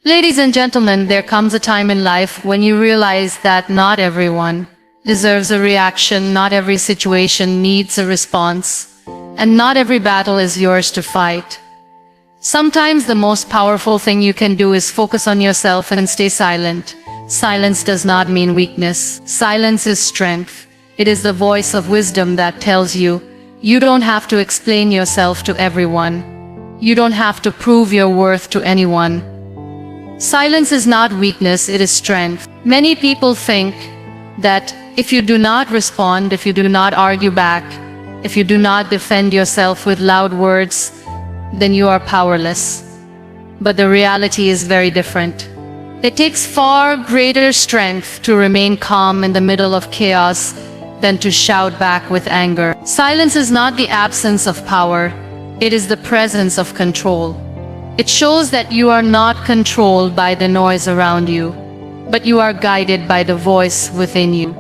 Ladies and gentlemen, there comes a time in life when you realize that not everyone deserves a reaction, not every situation needs a response, and not every battle is yours to fight. Sometimes the most powerful thing you can do is focus on yourself and stay silent. Silence does not mean weakness. Silence is strength. It is the voice of wisdom that tells you, you don't have to explain yourself to everyone. You don't have to prove your worth to anyone. Silence is not weakness, it is strength. Many people think that if you do not respond, if you do not argue back, if you do not defend yourself with loud words, then you are powerless. But the reality is very different. It takes far greater strength to remain calm in the middle of chaos than to shout back with anger. Silence is not the absence of power, it is the presence of control. It shows that you are not controlled by the noise around you, but you are guided by the voice within you.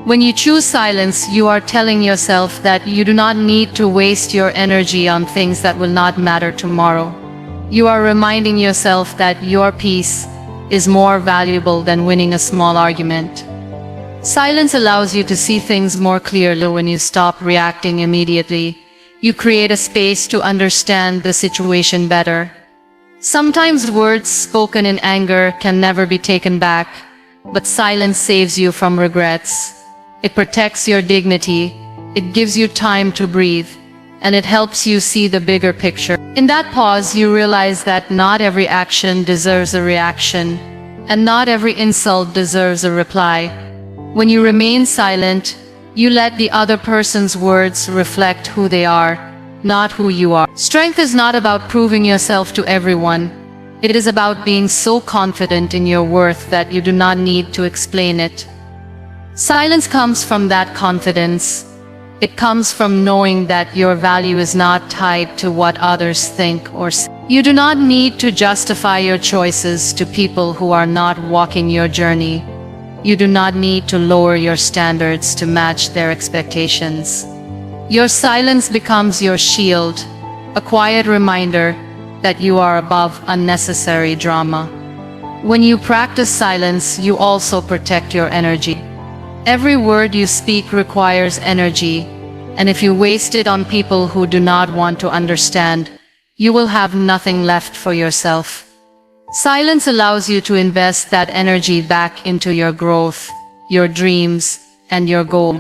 When you choose silence, you are telling yourself that you do not need to waste your energy on things that will not matter tomorrow. You are reminding yourself that your peace is more valuable than winning a small argument. Silence allows you to see things more clearly. When you stop reacting immediately, you create a space to understand the situation better. Sometimes words spoken in anger can never be taken back, but silence saves you from regrets. It protects your dignity, it gives you time to breathe, and it helps you see the bigger picture. In that pause, you realize that not every action deserves a reaction, and not every insult deserves a reply. When you remain silent, you let the other person's words reflect who they are, not who you are. Strength is not about proving yourself to everyone. It is about being so confident in your worth that you do not need to explain it. Silence comes from that confidence. It comes from knowing that your value is not tied to what others think or say. You do not need to justify your choices to people who are not walking your journey. You do not need to lower your standards to match their expectations. Your silence becomes your shield, a quiet reminder that you are above unnecessary drama. When you practice silence, you also protect your energy. Every word you speak requires energy, and if you waste it on people who do not want to understand, you will have nothing left for yourself. Silence allows you to invest that energy back into your growth, your dreams, and your goal.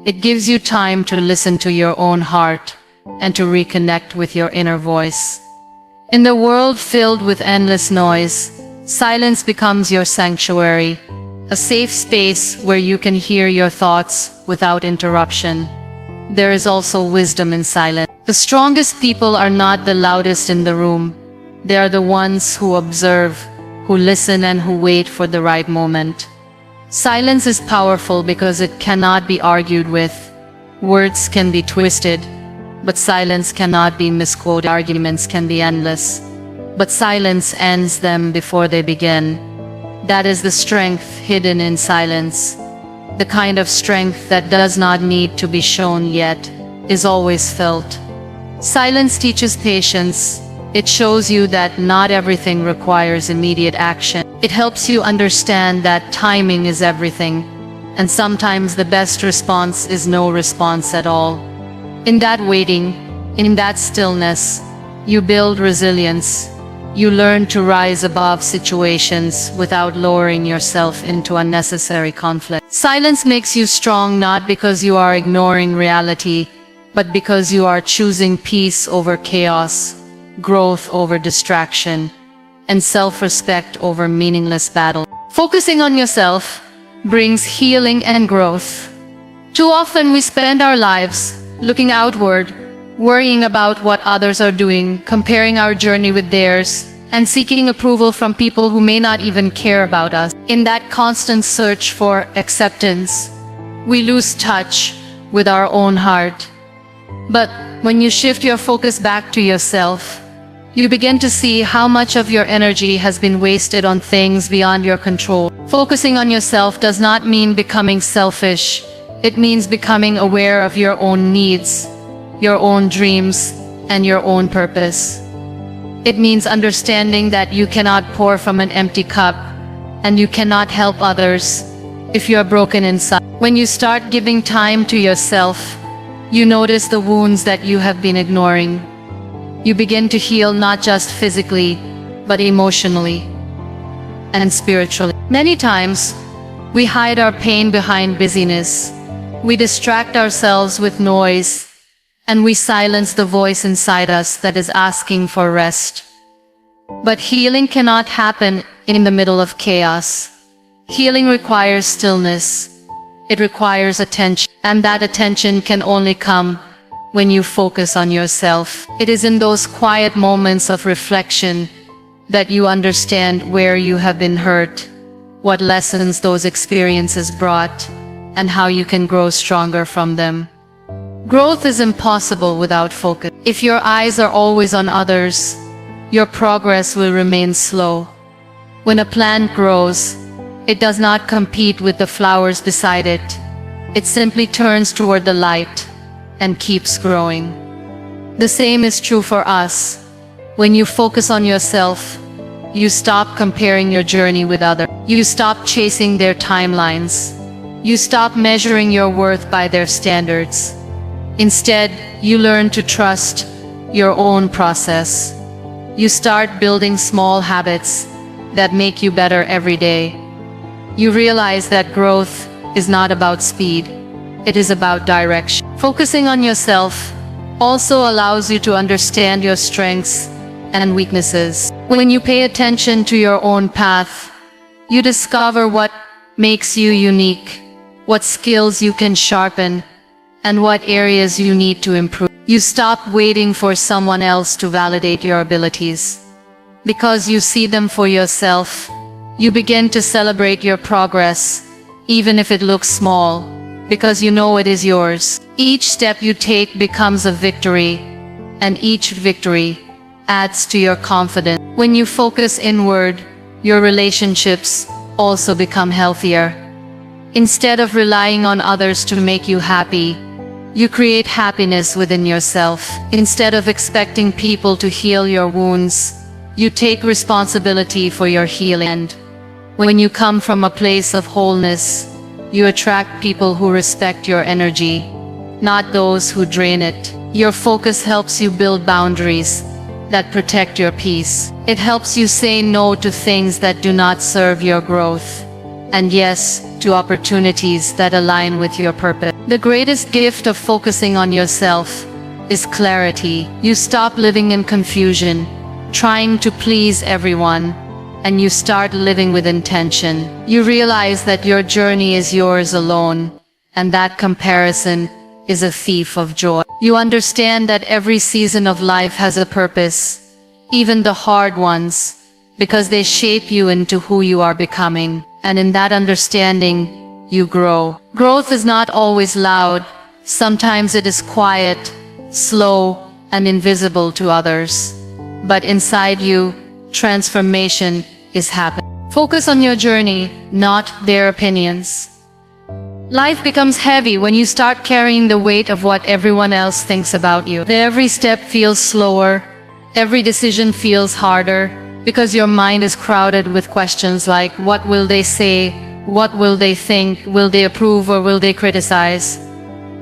It gives you time to listen to your own heart and to reconnect with your inner voice. In the world filled with endless noise, silence becomes your sanctuary, a safe space where you can hear your thoughts without interruption. There is also wisdom in silence. The strongest people are not the loudest in the room. They are the ones who observe, who listen, and who wait for the right moment. Silence is powerful because it cannot be argued with. Words can be twisted, but silence cannot be misquoted. Arguments can be endless, but silence ends them before they begin. That is the strength hidden in silence. The kind of strength that does not need to be shown yet is always felt. Silence teaches patience. It shows you that not everything requires immediate action. It helps you understand that timing is everything, and sometimes the best response is no response at all. In that waiting, in that stillness, you build resilience. You learn to rise above situations without lowering yourself into unnecessary conflict. Silence makes you strong not because you are ignoring reality, but because you are choosing peace over chaos, growth over distraction, and self-respect over meaningless battle. Focusing on yourself brings healing and growth. Too often we spend our lives looking outward, worrying about what others are doing, comparing our journey with theirs, and seeking approval from people who may not even care about us. In that constant search for acceptance, we lose touch with our own heart. But when you shift your focus back to yourself, you begin to see how much of your energy has been wasted on things beyond your control. Focusing on yourself does not mean becoming selfish. It means becoming aware of your own needs, your own dreams, and your own purpose. It means understanding that you cannot pour from an empty cup, and you cannot help others if you are broken inside. When you start giving time to yourself, you notice the wounds that you have been ignoring. You begin to heal not just physically, but emotionally and spiritually. Many times, we hide our pain behind busyness. We distract ourselves with noise, and we silence the voice inside us that is asking for rest. But healing cannot happen in the middle of chaos. Healing requires stillness. It requires attention, and that attention can only come when you focus on yourself. It is in those quiet moments of reflection that you understand where you have been hurt, what lessons those experiences brought, and how you can grow stronger from them. Growth is impossible without focus. If your eyes are always on others, your progress will remain slow. When a plant grows, it does not compete with the flowers beside it. It simply turns toward the light and keeps growing. The same is true for us. When you focus on yourself, you stop comparing your journey with others. You stop chasing their timelines. You stop measuring your worth by their standards. Instead, you learn to trust your own process. You start building small habits that make you better every day. You realize that growth is not about speed. It is about direction. Focusing on yourself also allows you to understand your strengths and weaknesses. When you pay attention to your own path, you discover what makes you unique, what skills you can sharpen, and what areas you need to improve. You stop waiting for someone else to validate your abilities. Because you see them for yourself, you begin to celebrate your progress, even if it looks small, because you know it is yours. Each step you take becomes a victory, and each victory adds to your confidence. When you focus inward, your relationships also become healthier. Instead of relying on others to make you happy, you create happiness within yourself. Instead of expecting people to heal your wounds, you take responsibility for your healing. And when you come from a place of wholeness, you attract people who respect your energy, not those who drain it. Your focus helps you build boundaries that protect your peace. It helps you say no to things that do not serve your growth, and yes to opportunities that align with your purpose. The greatest gift of focusing on yourself is clarity. You stop living in confusion, trying to please everyone, and you start living with intention. You realize that your journey is yours alone, and that comparison is a thief of joy. You understand that every season of life has a purpose, even the hard ones, because they shape you into who you are becoming. And in that understanding, you grow. Growth is not always loud. Sometimes it is quiet, slow, and invisible to others. But inside you, transformation is happening. Focus on your journey, not their opinions. Life becomes heavy when you start carrying the weight of what everyone else thinks about you. Every step feels slower, every decision feels harder, because your mind is crowded with questions like, what will they say? What will they think? Will they approve or will they criticize?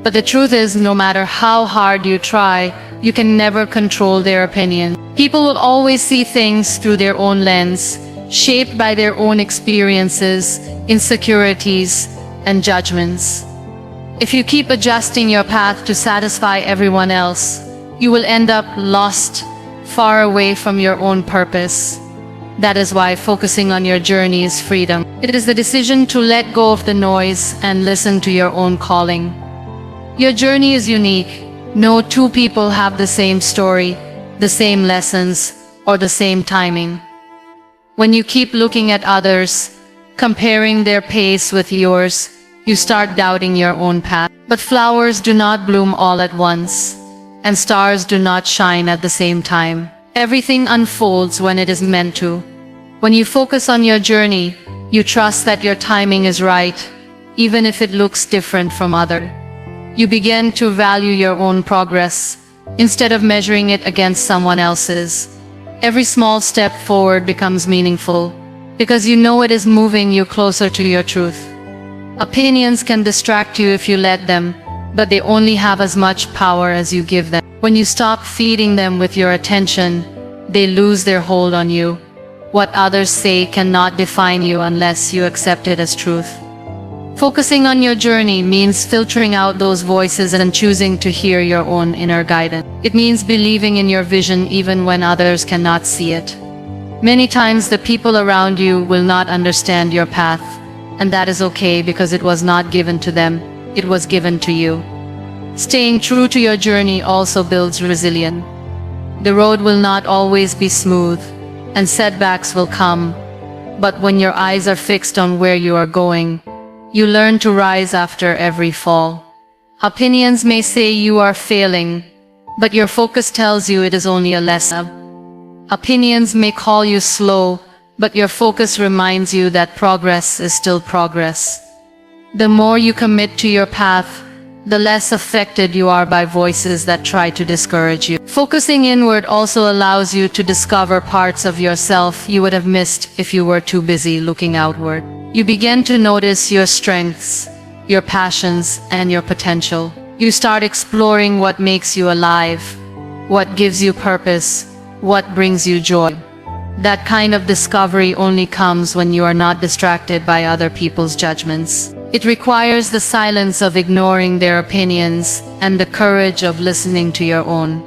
But the truth is, no matter how hard you try, you can never control their opinion. People will always see things through their own lens, shaped by their own experiences, insecurities, and judgments. If you keep adjusting your path to satisfy everyone else, you will end up lost, far away from your own purpose. That is why focusing on your journey is freedom. It is the decision to let go of the noise and listen to your own calling. Your journey is unique. No two people have the same story, the same lessons, or the same timing. When you keep looking at others, comparing their pace with yours, you start doubting your own path. But flowers do not bloom all at once, and stars do not shine at the same time. Everything unfolds when it is meant to. When you focus on your journey, you trust that your timing is right, even if it looks different from others. You begin to value your own progress, instead of measuring it against someone else's. Every small step forward becomes meaningful, because you know it is moving you closer to your truth. Opinions can distract you if you let them, but they only have as much power as you give them. When you stop feeding them with your attention, they lose their hold on you. What others say cannot define you unless you accept it as truth. Focusing on your journey means filtering out those voices and choosing to hear your own inner guidance. It means believing in your vision even when others cannot see it. Many times the people around you will not understand your path, and that is okay because it was not given to them, it was given to you. Staying true to your journey also builds resilience. The road will not always be smooth, and setbacks will come, but when your eyes are fixed on where you are going, you learn to rise after every fall. Opinions may say you are failing, but your focus tells you it is only a lesson. Opinions may call you slow, but your focus reminds you that progress is still progress. The more you commit to your path, the less affected you are by voices that try to discourage you. Focusing inward also allows you to discover parts of yourself you would have missed if you were too busy looking outward. You begin to notice your strengths, your passions, and your potential. You start exploring what makes you alive, what gives you purpose, what brings you joy. That kind of discovery only comes when you are not distracted by other people's judgments. It requires the silence of ignoring their opinions and the courage of listening to your own.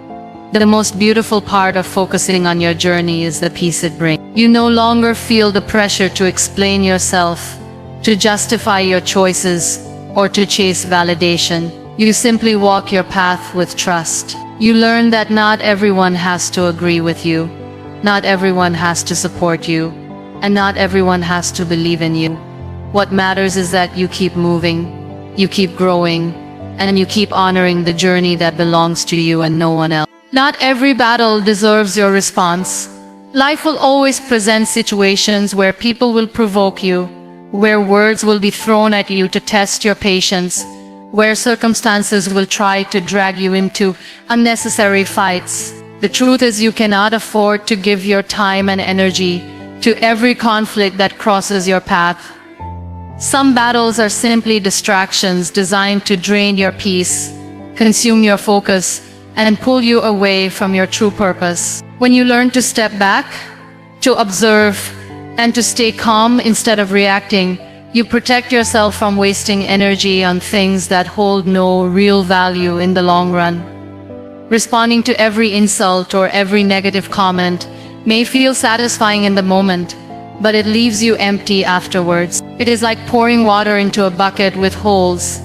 The most beautiful part of focusing on your journey is the peace it brings. You no longer feel the pressure to explain yourself, to justify your choices, or to chase validation. You simply walk your path with trust. You learn that not everyone has to agree with you, not everyone has to support you, and not everyone has to believe in you. What matters is that you keep moving, you keep growing, and you keep honoring the journey that belongs to you and no one else. Not every battle deserves your response. Life will always present situations where people will provoke you, where words will be thrown at you to test your patience, where circumstances will try to drag you into unnecessary fights. The truth is you cannot afford to give your time and energy to every conflict that crosses your path. Some battles are simply distractions designed to drain your peace, consume your focus, and pull you away from your true purpose. When you learn to step back, to observe, and to stay calm instead of reacting, you protect yourself from wasting energy on things that hold no real value in the long run. Responding to every insult or every negative comment may feel satisfying in the moment, but it leaves you empty afterwards. It is like pouring water into a bucket with holes.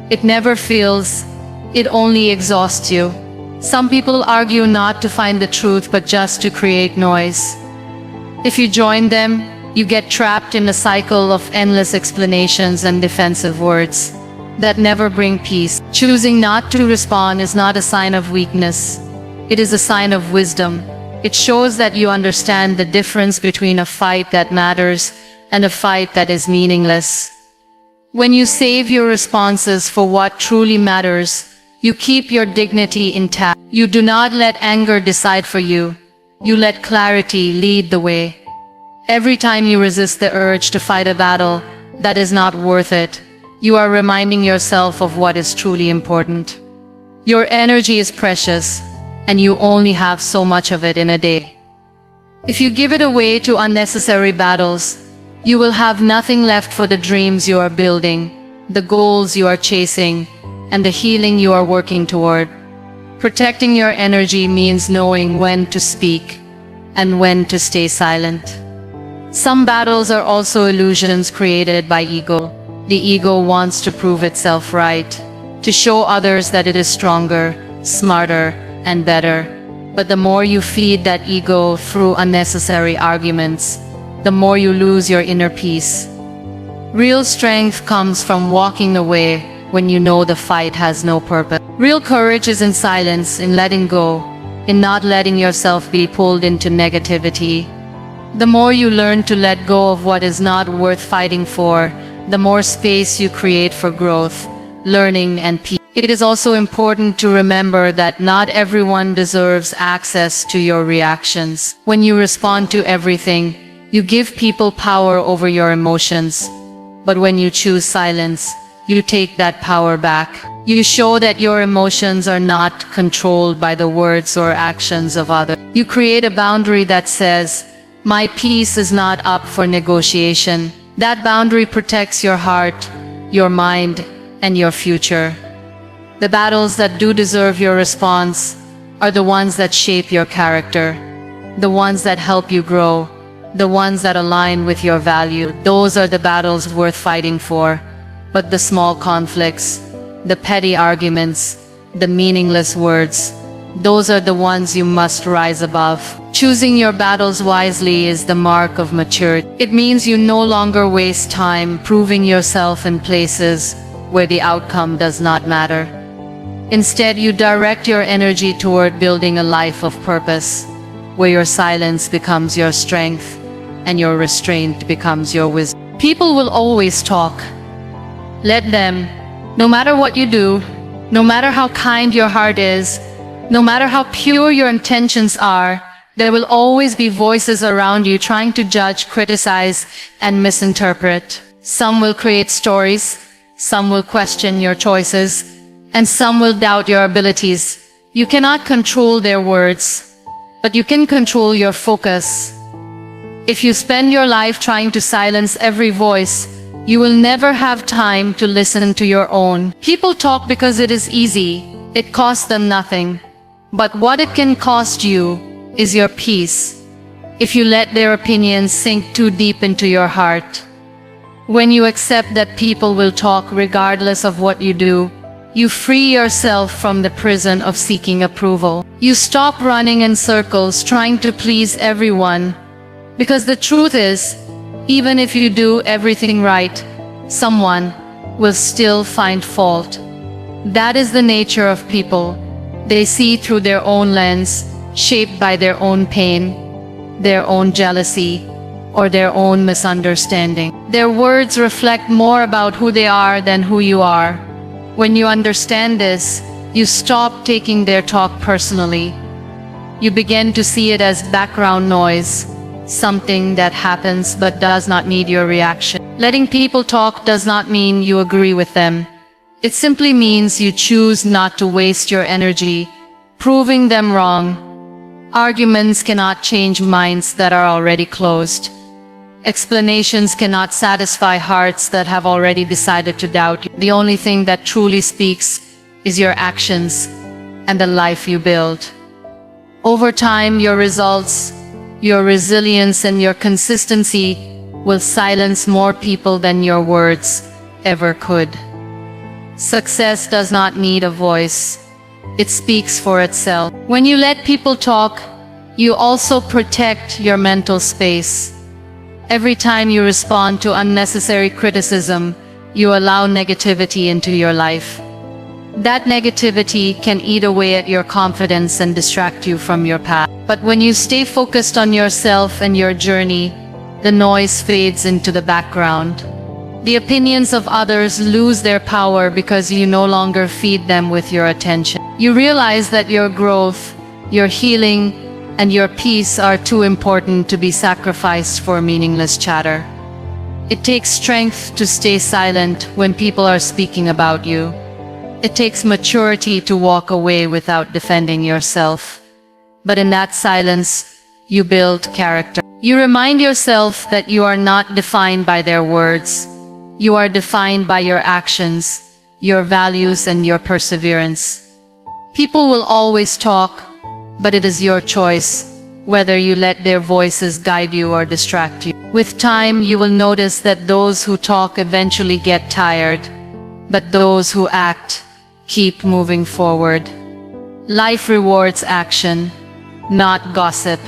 It never fills, it only exhausts you. Some people argue not to find the truth but just to create noise. If you join them, you get trapped in a cycle of endless explanations and defensive words that never bring peace. Choosing not to respond is not a sign of weakness. It is a sign of wisdom. It shows that you understand the difference between a fight that matters and a fight that is meaningless. When you save your responses for what truly matters, you keep your dignity intact. You do not let anger decide for you. You let clarity lead the way. Every time you resist the urge to fight a battle that is not worth it, you are reminding yourself of what is truly important. Your energy is precious, and you only have so much of it in a day. If you give it away to unnecessary battles, you will have nothing left for the dreams you are building, the goals you are chasing, and the healing you are working toward. Protecting your energy means knowing when to speak and when to stay silent. Some battles are also illusions created by ego. The ego wants to prove itself right, to show others that it is stronger, smarter, and better. But the more you feed that ego through unnecessary arguments, the more you lose your inner peace. Real strength comes from walking away when you know the fight has no purpose. Real courage is in silence, in letting go, in not letting yourself be pulled into negativity. The more you learn to let go of what is not worth fighting for, the more space you create for growth, learning, and peace. It is also important to remember that not everyone deserves access to your reactions. When you respond to everything, you give people power over your emotions. But when you choose silence, you take that power back. You show that your emotions are not controlled by the words or actions of others. You create a boundary that says, "My peace is not up for negotiation." That boundary protects your heart, your mind, and your future. The battles that do deserve your response are the ones that shape your character, the ones that help you grow, the ones that align with your value. Those are the battles worth fighting for. But the small conflicts, the petty arguments, the meaningless words, those are the ones you must rise above. Choosing your battles wisely is the mark of maturity. It means you no longer waste time proving yourself in places where the outcome does not matter. Instead, you direct your energy toward building a life of purpose, where your silence becomes your strength and your restraint becomes your wisdom. People will always talk. Let them. No matter what you do, no matter how kind your heart is, no matter how pure your intentions are, there will always be voices around you trying to judge, criticize, and misinterpret. Some will create stories, some will question your choices, and some will doubt your abilities. You cannot control their words, but you can control your focus. If you spend your life trying to silence every voice, you will never have time to listen to your own. People talk because it is easy. It costs them nothing. But what it can cost you is your peace, if you let their opinions sink too deep into your heart. When you accept that people will talk regardless of what you do, you free yourself from the prison of seeking approval. You stop running in circles trying to please everyone, because the truth is, even if you do everything right, someone will still find fault. That is the nature of people. They see through their own lens, shaped by their own pain, their own jealousy, or their own misunderstanding. Their words reflect more about who they are than who you are. When you understand this, you stop taking their talk personally. You begin to see it as background noise, something that happens but does not need your reaction. Letting people talk does not mean you agree with them. It simply means you choose not to waste your energy proving them wrong. Arguments cannot change minds that are already closed. Explanations cannot satisfy hearts that have already decided to doubt you. The only thing that truly speaks is your actions and the life you build. Over time, your results, your resilience, and your consistency will silence more people than your words ever could. Success does not need a voice. It speaks for itself. When you let people talk, you also protect your mental space. Every time you respond to unnecessary criticism, you allow negativity into your life. That negativity can eat away at your confidence and distract you from your path. But when you stay focused on yourself and your journey, the noise fades into the background. The opinions of others lose their power because you no longer feed them with your attention. You realize that your growth, your healing, and your peace are too important to be sacrificed for meaningless chatter. It takes strength to stay silent when people are speaking about you. It takes maturity to walk away without defending yourself. But in that silence, you build character. You remind yourself that you are not defined by their words. You are defined by your actions, your values, and your perseverance. People will always talk, but it is your choice whether you let their voices guide you or distract you. With time, you will notice that those who talk eventually get tired, but those who act keep moving forward. Life rewards action, not gossip.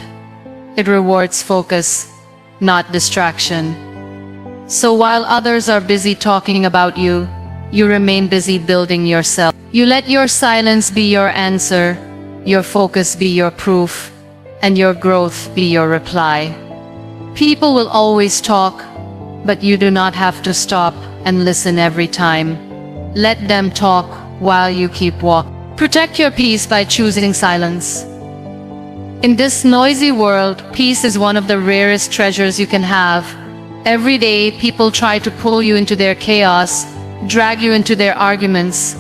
It rewards focus, not distraction. So while others are busy talking about you, you remain busy building yourself. You let your silence be your answer, your focus be your proof, and your growth be your reply. People will always talk, but you do not have to stop and listen every time. Let them talk while you keep walking. Protect your peace by choosing silence. In this noisy world, peace is one of the rarest treasures you can have. Every day, people try to pull you into their chaos, drag you into their arguments,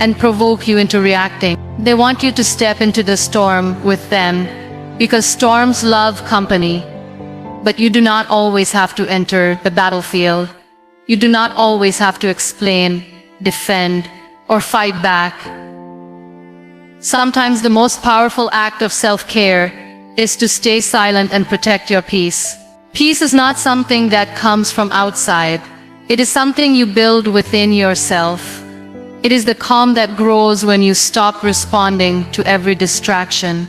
and provoke you into reacting. They want you to step into the storm with them, because storms love company. But you do not always have to enter the battlefield. You do not always have to explain, defend, or fight back. Sometimes the most powerful act of self-care is to stay silent and protect your peace. Peace is not something that comes from outside. It is something you build within yourself. It is the calm that grows when you stop responding to every distraction,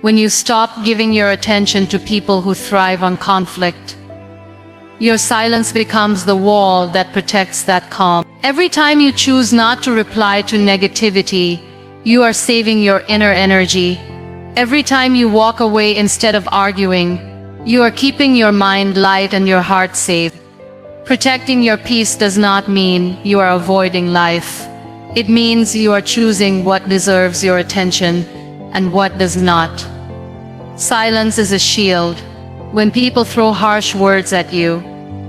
when you stop giving your attention to people who thrive on conflict. Your silence becomes the wall that protects that calm. Every time you choose not to reply to negativity, you are saving your inner energy. Every time you walk away instead of arguing, you are keeping your mind light and your heart safe. Protecting your peace does not mean you are avoiding life. It means you are choosing what deserves your attention and what does not. Silence is a shield. When people throw harsh words at you,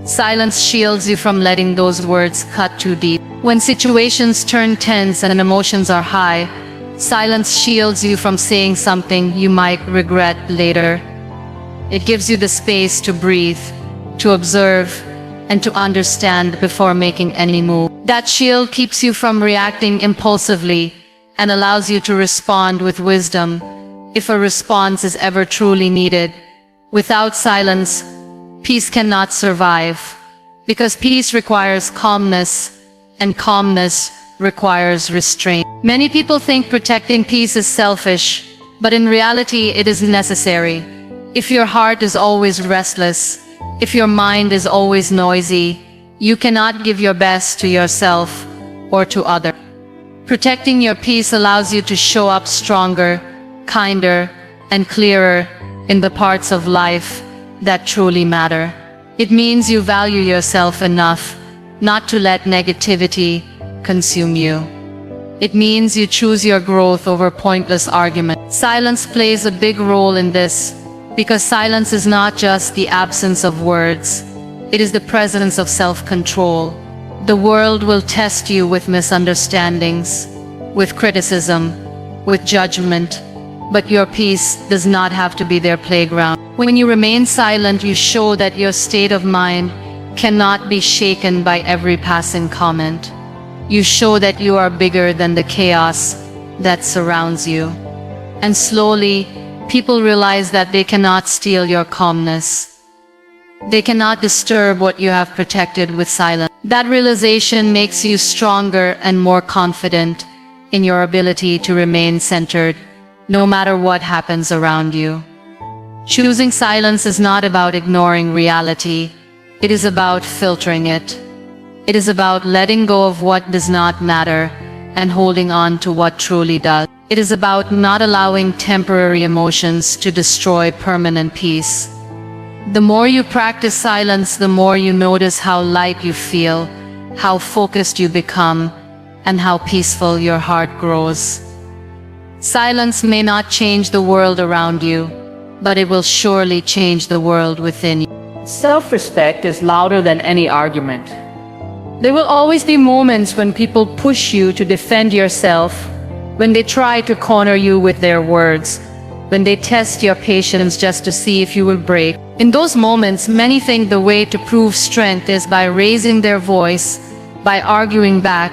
silence shields you from letting those words cut too deep. When situations turn tense and emotions are high, silence shields you from saying something you might regret later. It gives you the space to breathe, to observe, and to understand before making any move. That shield keeps you from reacting impulsively and allows you to respond with wisdom, if a response is ever truly needed. Without silence, peace cannot survive, because peace requires calmness, and calmness requires restraint. Many people think protecting peace is selfish, but in reality it is necessary. If your heart is always restless, if your mind is always noisy, you cannot give your best to yourself or to others. Protecting your peace allows you to show up stronger, kinder, and clearer in the parts of life that truly matter. It means you value yourself enough not to let negativity consume you. It means you choose your growth over pointless argument. Silence plays a big role in this, because silence is not just the absence of words, it is the presence of self-control. The world will test you with misunderstandings, with criticism, with judgment, but your peace does not have to be their playground. When you remain silent, you show that your state of mind cannot be shaken by every passing comment. You show that you are bigger than the chaos that surrounds you. And slowly, people realize that they cannot steal your calmness. They cannot disturb what you have protected with silence. That realization makes you stronger and more confident in your ability to remain centered, no matter what happens around you. Choosing silence is not about ignoring reality. It is about filtering it. It is about letting go of what does not matter and holding on to what truly does. It is about not allowing temporary emotions to destroy permanent peace. The more you practice silence, the more you notice how light you feel, how focused you become, and how peaceful your heart grows. Silence may not change the world around you, but it will surely change the world within you. Self-respect is louder than any argument. There will always be moments when people push you to defend yourself, when they try to corner you with their words, when they test your patience just to see if you will break. In those moments, many think the way to prove strength is by raising their voice, by arguing back,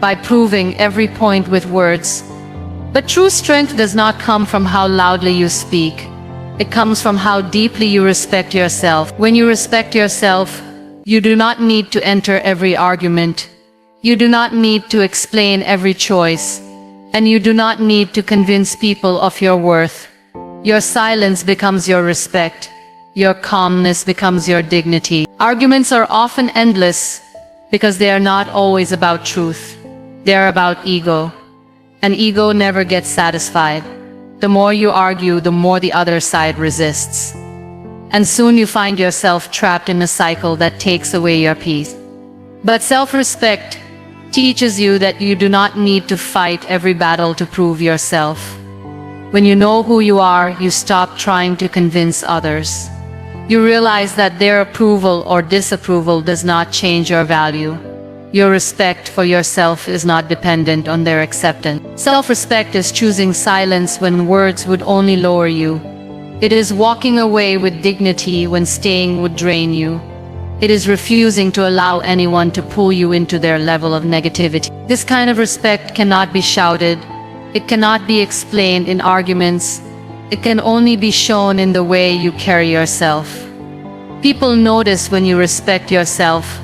by proving every point with words. But true strength does not come from how loudly you speak. It comes from how deeply you respect yourself. When you respect yourself, you do not need to enter every argument. You do not need to explain every choice. And you do not need to convince people of your worth. Your silence becomes your respect. Your calmness becomes your dignity. Arguments are often endless because they are not always about truth. They are about ego. And ego never gets satisfied. The more you argue, the more the other side resists. And soon you find yourself trapped in a cycle that takes away your peace. But self-respect teaches you that you do not need to fight every battle to prove yourself. When you know who you are, you stop trying to convince others. You realize that their approval or disapproval does not change your value. Your respect for yourself is not dependent on their acceptance. Self-respect is choosing silence when words would only lower you. It is walking away with dignity when staying would drain you. It is refusing to allow anyone to pull you into their level of negativity. This kind of respect cannot be shouted. It cannot be explained in arguments. It can only be shown in the way you carry yourself. People notice when you respect yourself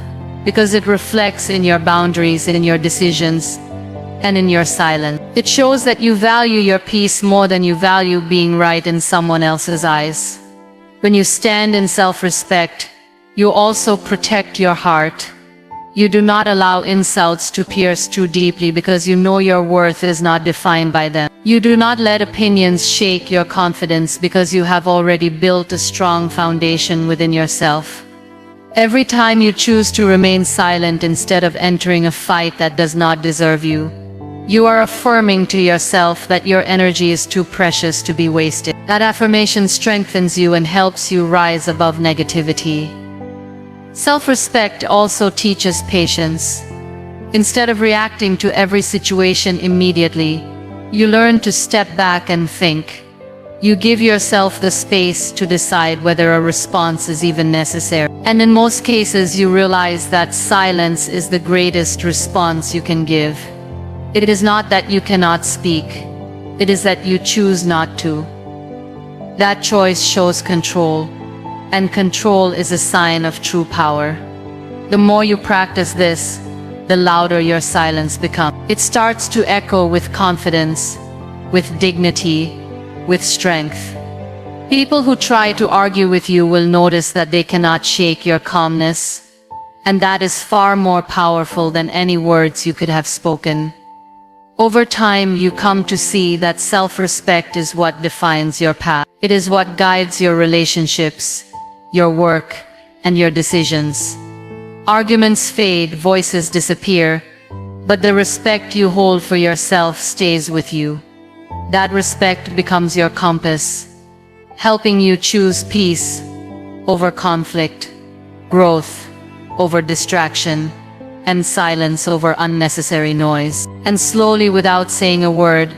because it reflects in your boundaries, in your decisions, and in your silence. It shows that you value your peace more than you value being right in someone else's eyes. When you stand in self-respect, you also protect your heart. You do not allow insults to pierce too deeply because you know your worth is not defined by them. You do not let opinions shake your confidence because you have already built a strong foundation within yourself. Every time you choose to remain silent instead of entering a fight that does not deserve you, you are affirming to yourself that your energy is too precious to be wasted. That affirmation strengthens you and helps you rise above negativity. Self-respect also teaches patience. Instead of reacting to every situation immediately, you learn to step back and think. You give yourself the space to decide whether a response is even necessary. And in most cases, you realize that silence is the greatest response you can give. It is not that you cannot speak. It is that you choose not to. That choice shows control. And control is a sign of true power. The more you practice this, the louder your silence becomes. It starts to echo with confidence, with dignity, with strength. People who try to argue with you will notice that they cannot shake your calmness, and that is far more powerful than any words you could have spoken. Over time, you come to see that self-respect is what defines your path. It is what guides your relationships, your work, and your decisions. Arguments fade, voices disappear, but the respect you hold for yourself stays with you. That respect becomes your compass, helping you choose peace over conflict, growth over distraction, and silence over unnecessary noise. And slowly, without saying a word,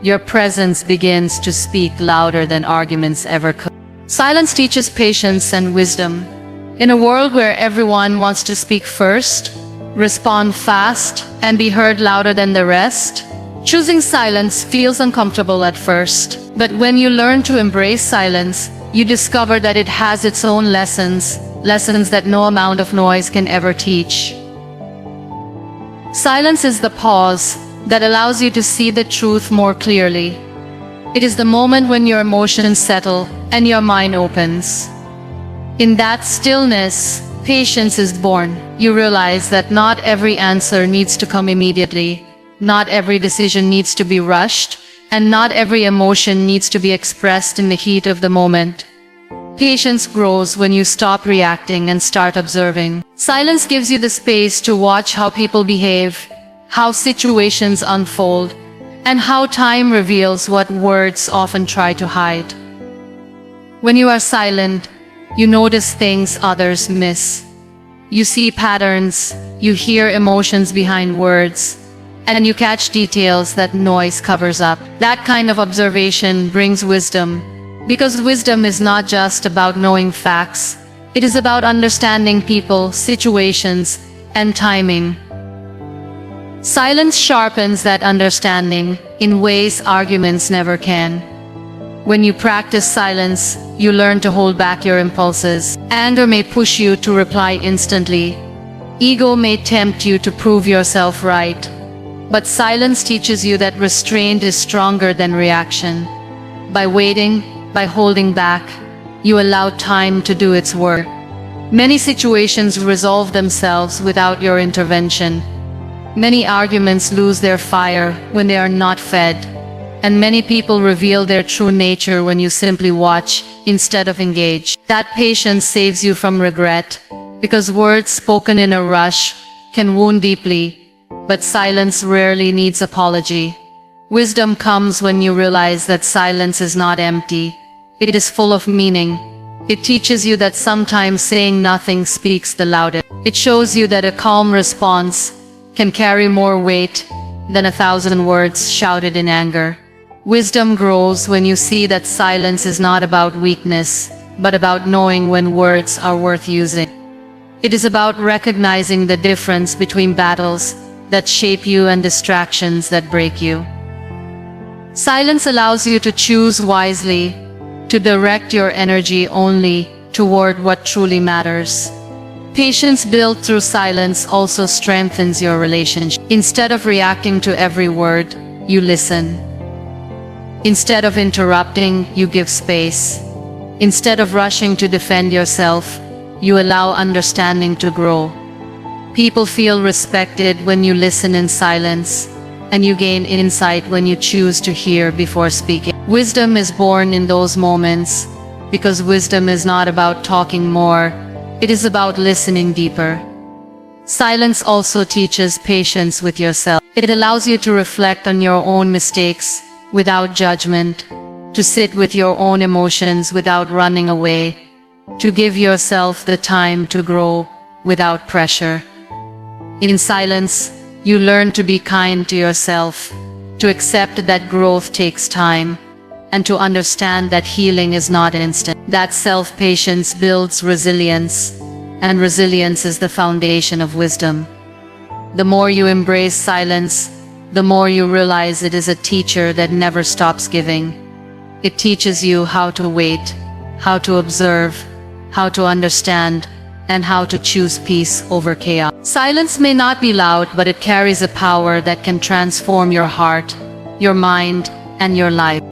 your presence begins to speak louder than arguments ever could. Silence teaches patience and wisdom. In a world where everyone wants to speak first, respond fast, and be heard louder than the rest, choosing silence feels uncomfortable at first. But when you learn to embrace silence, you discover that it has its own lessons that no amount of noise can ever teach. Silence is the pause that allows you to see the truth more clearly. It is the moment when your emotions settle and your mind opens. In that stillness, patience is born. You realize that not every answer needs to come immediately, not every decision needs to be rushed, and not every emotion needs to be expressed in the heat of the moment. Patience grows when you stop reacting and start observing. Silence gives you the space to watch how people behave, how situations unfold, and how time reveals what words often try to hide. When you are silent, you notice things others miss. You see patterns, you hear emotions behind words, and you catch details that noise covers up. That kind of observation brings wisdom, because wisdom is not just about knowing facts, it is about understanding people, situations, and timing. Silence sharpens that understanding in ways arguments never can. When you practice silence, you learn to hold back your impulses. Anger may push you to reply instantly. Ego may tempt you to prove yourself right. But silence teaches you that restraint is stronger than reaction. By waiting, by holding back, you allow time to do its work. Many situations resolve themselves without your intervention. Many arguments lose their fire when they are not fed, and many people reveal their true nature when you simply watch instead of engage. That patience saves you from regret, because words spoken in a rush can wound deeply, But silence rarely needs apology. Wisdom comes when you realize that silence is not empty. It is full of meaning. It teaches you that sometimes saying nothing speaks the loudest. It shows you that a calm response can carry more weight than 1,000 words shouted in anger. Wisdom grows when you see that silence is not about weakness, but about knowing when words are worth using. It is about recognizing the difference between battles that shape you and distractions that break you. Silence allows you to choose wisely, to direct your energy only toward what truly matters. Patience built through silence also strengthens your relationship. Instead of reacting to every word, you listen. Instead of interrupting, you give space. Instead of rushing to defend yourself, you allow understanding to grow. People feel respected when you listen in silence, and you gain insight when you choose to hear before speaking. Wisdom is born in those moments, because wisdom is not about talking more, it is about listening deeper. Silence also teaches patience with yourself. It allows you to reflect on your own mistakes without judgment, to sit with your own emotions without running away, to give yourself the time to grow without pressure. In silence, you learn to be kind to yourself, to accept that growth takes time, and to understand that healing is not instant. That self-patience builds resilience, and resilience is the foundation of wisdom. The more you embrace silence, the more you realize it is a teacher that never stops giving. It teaches you how to wait, how to observe, how to understand, and how to choose peace over chaos. Silence may not be loud, but it carries a power that can transform your heart, your mind, and your life.